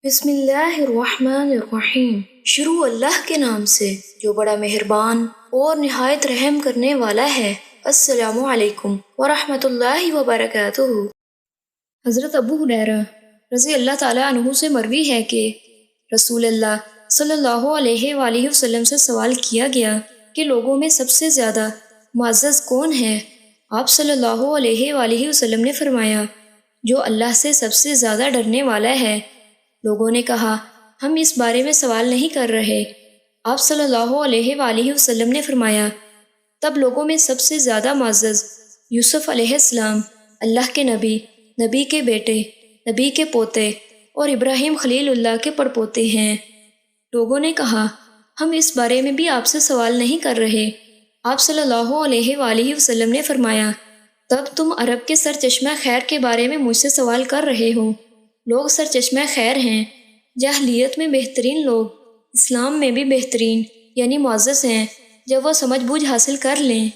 بسم اللہ الرحمن الرحیم۔ شروع اللہ کے نام سے جو بڑا مہربان اور نہایت رحم کرنے والا ہے۔ السلام علیکم ورحمۃ اللہ وبرکاتہ۔ حضرت ابو ہریرہ رضی اللہ تعالیٰ عنہ سے مروی ہے کہ رسول اللہ صلی اللہ علیہ وآلہ وسلم سے سوال کیا گیا کہ لوگوں میں سب سے زیادہ معزز کون ہے؟ آپ صلی اللہ علیہ وآلہ وسلم نے فرمایا، جو اللہ سے سب سے زیادہ ڈرنے والا ہے۔ لوگوں نے کہا، ہم اس بارے میں سوال نہیں کر رہے۔ آپ صلی اللہ علیہ وآلہ وسلم نے فرمایا، تب لوگوں میں سب سے زیادہ معزز یوسف علیہ السلام، اللہ کے نبی، نبی کے بیٹے، نبی کے پوتے اور ابراہیم خلیل اللہ کے پڑپوتے ہیں۔ لوگوں نے کہا، ہم اس بارے میں بھی آپ سے سوال نہیں کر رہے۔ آپ صلی اللہ علیہ وآلہ وسلم نے فرمایا، تب تم عرب کے سرچشمہ خیر کے بارے میں مجھ سے سوال کر رہے ہو۔ لوگ سرچشمہ خیر ہیں۔ جاہلیت میں بہترین لوگ اسلام میں بھی بہترین یعنی معزز ہیں، جب وہ سمجھ بوجھ حاصل کر لیں۔